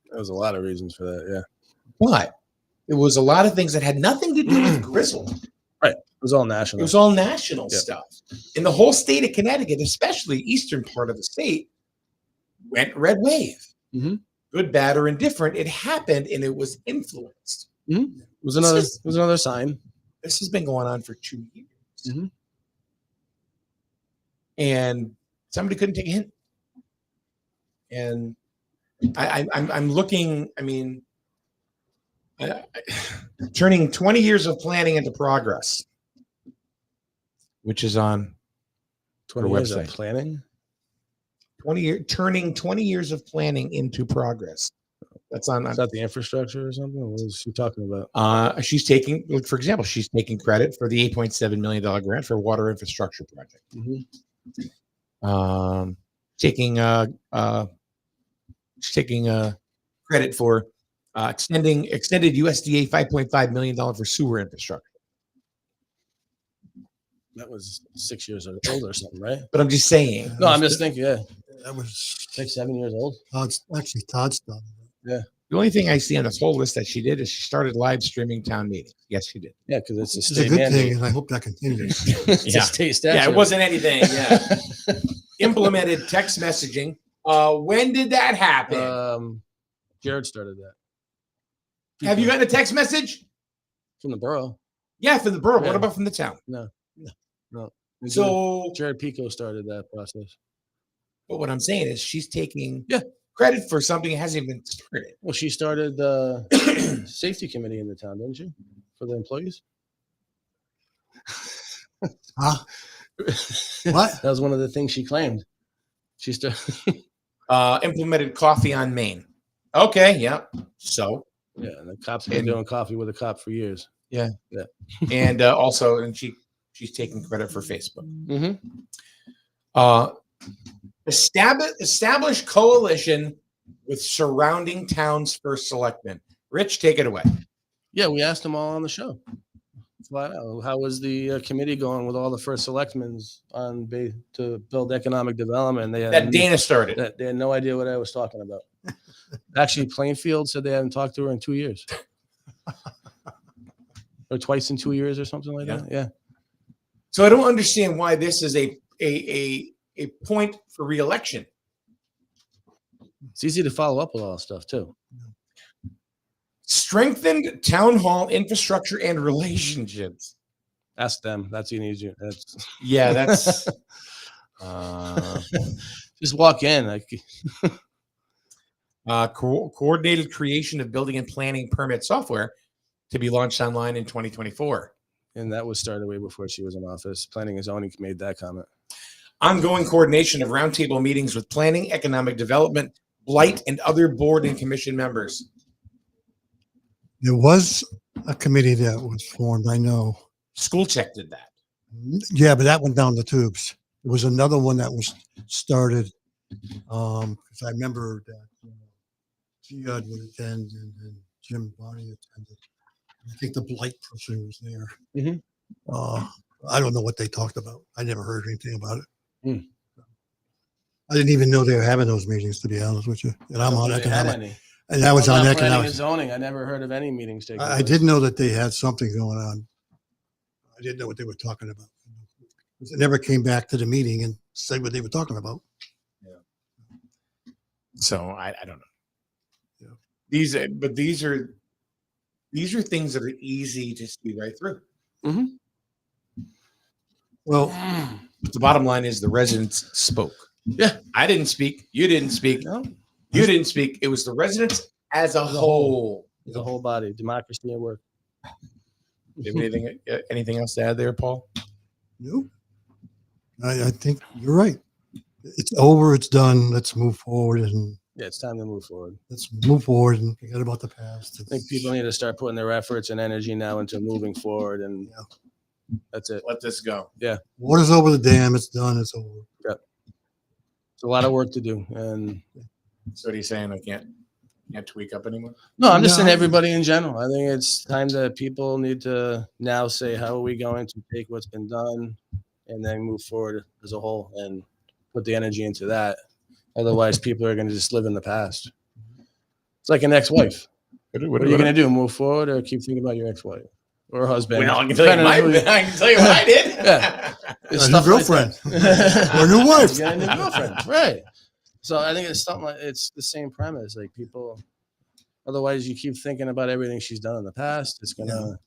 There was a lot of reasons for that. Yeah. But it was a lot of things that had nothing to do with Griswold. Right. was all It national. was all national Yeah. stuff. In the whole state of Connecticut, especially eastern part of the state, went red wave. Mhm. Good, bad, or indifferent. It happened and it was influenced. It was This another sign. This has been going on for 2 years. Mhm. And somebody couldn't take a hint. And I'm looking, I mean, turning 20 years of planning into progress, which is on 20 her years of website. planning. Turning 20 years of planning into progress. That's on. Is that the infrastructure or something? What is she talking about? She's taking, for example, she's taking credit for the $8.7 million grant for water infrastructure project. Taking she's taking credit for extended USDA $5.5 million for sewer infrastructure. That was 6 years old or something, right? But I'm just saying. No, I'm just thinking, yeah, That was 6, 7 years old. Todd's done. Yeah, The only thing I see on this whole list that she did is she started live streaming town meetings. Yes, she did. yeah, because it's a It's a state good mandate. thing, and I hope that continues. It's Yeah. a state statute. Yeah, it wasn't anything. Yeah. Implemented text messaging. When did that happen? Jared started that. Have you gotten a text message? From the borough? Yeah, from the borough. Yeah. What about from the town? No. And So, Jared Pico started that process. but what I'm saying is she's taking Yeah. credit for something that hasn't even started. Well, she started the safety committee in the town, didn't she? For the employees? Huh? What? That was one of the things she claimed. She started. Implemented coffee on Main. Okay, yeah. So, Yeah, and the cops have been doing coffee with a cop for years. and also, and she's taking credit for Facebook. Mm-hmm. Establish coalition with surrounding towns for selectmen. Rich, take it away. Yeah, we asked them all on the show. Flat out. How was the committee going with all the first selectmen to build economic development? They had That Dana started. they had no idea what I was talking about. Actually, Plainfield said they hadn't talked to her in 2 years, or twice in 2 years, or something like that. Yeah. So I don't understand why this is a point for reelection. It's easy to follow up with all that stuff too. Strengthened town hall infrastructure and relationships. Ask them. That's easy. That's Yeah, that's just walk in. Like, coordinated creation of building and planning permit software to be launched online in 2024. and that was started way before she was in office. Planning and zoning made that comment. Ongoing coordination of roundtable meetings with planning, economic development, blight, and other board and commission members. There was a committee that was formed, I know. School check did that. Yeah, but that went down the tubes. There was another one that was started. Because I remember that Giad would attend and Jim Barney attended. I think the blight person was there. Mhm. I don't know what they talked about. I never heard anything about it. Mm. I didn't even know they were having those meetings, to be honest with you. And I'm on They had economic. any. And that was What on about planning and economic. zoning. I never heard of any meetings taking I place. did know that they had something going on. I didn't know what they were talking about. They never came back to the meeting and said what they were talking about. So I don't know. Yeah. These are things that are easy to see right through. Well, But the bottom line is the residents spoke. Yeah. I didn't speak. You didn't speak. No, You didn't speak. It was the residents as a whole. the whole body, democracy at work. Do you have anything else to add there, Paul? no, I think you're right. It's over. It's done. Let's move forward and Yeah, it's time to move forward. forget about the past. I think people need to start putting their efforts and energy now into moving forward, and that's it. Let this go. Water's over the dam. It's done. It's over. It's a lot of work to do, and So what are you saying? I can't tweak up anymore? no, I'm just saying No. everybody in general. I think it's time that people need to now say, how are we going to take what's been done and then move forward as a whole and put the energy into that. Otherwise, people are going to just live in the past. It's like an ex-wife. What are you going to do? Move forward or keep thinking about your ex-wife? or husband. Well, I can tell you what I did. Yeah. It's A new stuff girlfriend like that. or a new wife. Get a new girlfriend, right? So I think it's something like it's the same premise. Like people, otherwise you keep thinking about everything she's done in the past. It's gonna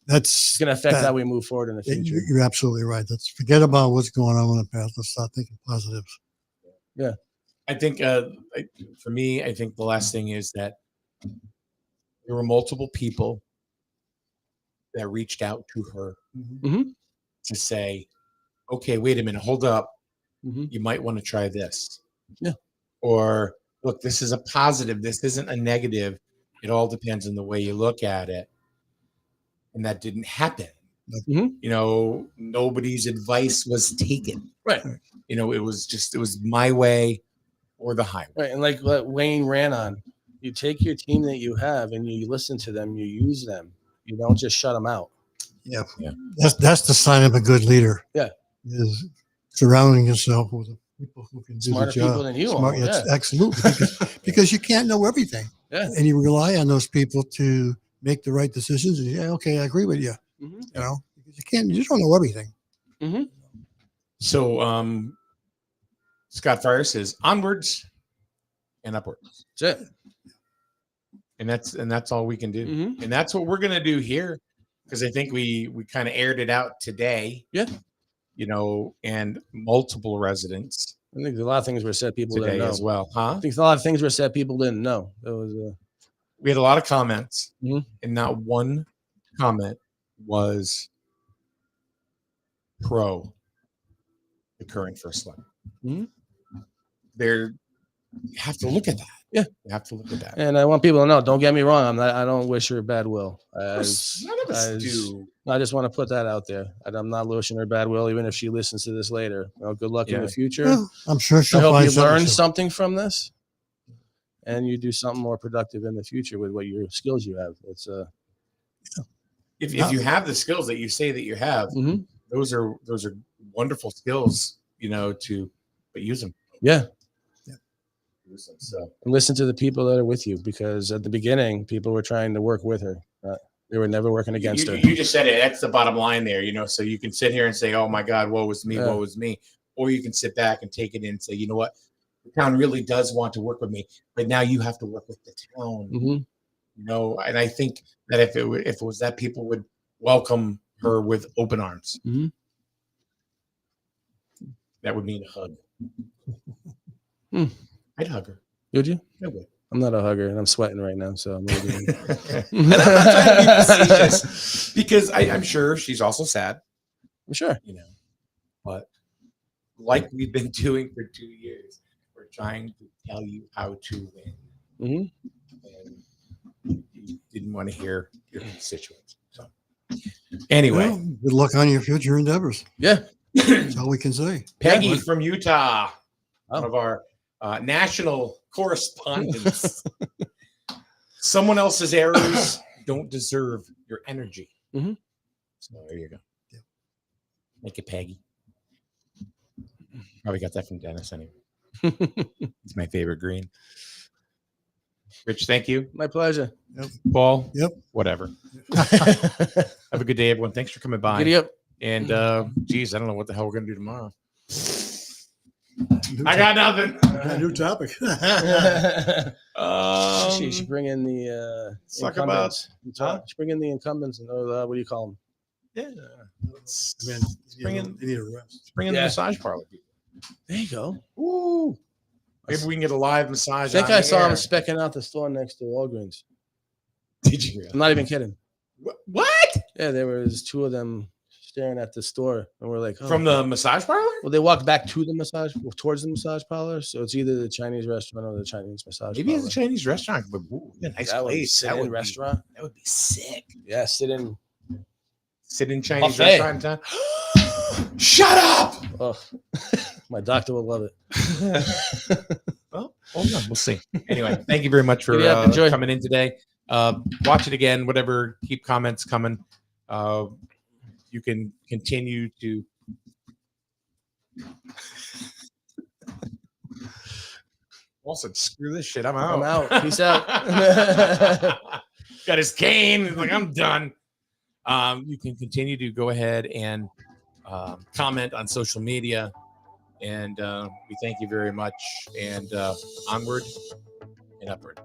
affect how we move forward in the future. You're absolutely right. Let's forget about what's going on in the past. Let's start thinking positives. Yeah, I think for me, I think the last thing is that there were multiple people that reached out to her to say, okay, wait a minute, hold up. You might want to try this. Yeah. Or look, this is a positive. This isn't a negative. It all depends on the way you look at it. And that didn't happen. You know, nobody's advice was taken. Right. You know, it was my way or the highway. Right. And like what Wayne ran on, you take your team that you have and you listen to them, you use them. You don't just shut them out. Yeah. That's the sign of a good leader. Yeah. Is surrounding yourself with people who can do Smarter the job. people than you. Yes, absolutely. Because you can't know everything. Yeah. And you rely on those people to make the right decisions. And okay, I agree with you. You know, because you don't know everything. So Scott Fryer says onwards and upwards. That's it. And that's all we can do. And that's what we're gonna do here. Because I think we kind of aired it out today. Yeah. You know, and multiple residents. I think a lot of things were said people today didn't know as well, huh? I think a lot of things were said people didn't know. It was we had a lot of comments, and not one comment was pro the current first line. You have to look at that. Yeah, you have to look at that. And I want people to know. Don't get me wrong. I don't wish her bad will. None of us do. I just want to put that out there. I'm not wishing her bad will, even if she listens to this later. Well, good luck in the future. Well, I'm sure she'll I hope find you learn something. something from this, and you do something more productive in the future with what your skills you have. It's if you have the skills that you say that you have, those are wonderful skills, you know, but use them. Yeah. So and listen to the people that are with you, because at the beginning, people were trying to work with her. They were never working against her. You just said it. That's the bottom line there, you know. So you can sit here and say, "Oh my God, woe was me, woe was me," or you can sit back and take it in and say, "You know what? The town really does want to work with me, but now you have to work with the town." You know, and I think that if it was that, people would welcome her with open arms. That would mean a hug. I'd hug her. Would you? I would. I'm not a hugger, and I'm sweating right now, so maybe. And I'm not trying to be facetious, because I'm sure she's also sad. I'm sure. You know, but like we've been doing for 2 years, we're trying to tell you how to win. And you didn't want to hear your constituents. So anyway, Well, good luck on your future endeavors. Yeah. That's all we can say. Peggy from Utah, one of our national correspondents. Someone else's errors don't deserve your energy. So there you go. Make it Peggy. Probably got that from Dennis anyway. It's my favorite green. Rich, thank you. My pleasure. Paul. Yep. Whatever. Have a good day, everyone. Thanks for coming by. Giddy up. And geez, I don't know what the hell we're gonna do tomorrow. I got nothing. A new topic. She bring in the talk about she bring in the incumbents and what do you call them? Yeah. Bring in the massage parlor people. There you go. Ooh. Maybe we can get a live massage. I think I saw him specking out the store next to Walgreens. Did you? Really? I'm not even kidding. What? Yeah, there was two of them staring at the store, and we're like, oh. From the massage parlor? Well, they walked back to the towards the massage parlor, so it's either the Chinese restaurant or the Chinese massage. Maybe parlor. it's a Chinese restaurant, but nice place. That would restaurant. That would be sick. Yeah, sit in Chinese buffet. restaurant in town. Shut up! Oh, my doctor will love it. Well, hold on, we'll see. Anyway, thank you very much for coming in today. Watch it again. Whatever, keep comments coming. You can continue to. Also, screw this shit. I'm out. I'm out. Peace out. Got his cane. He's like, I'm done. You can continue to go ahead and comment on social media. And we thank you very much. And onward and upward.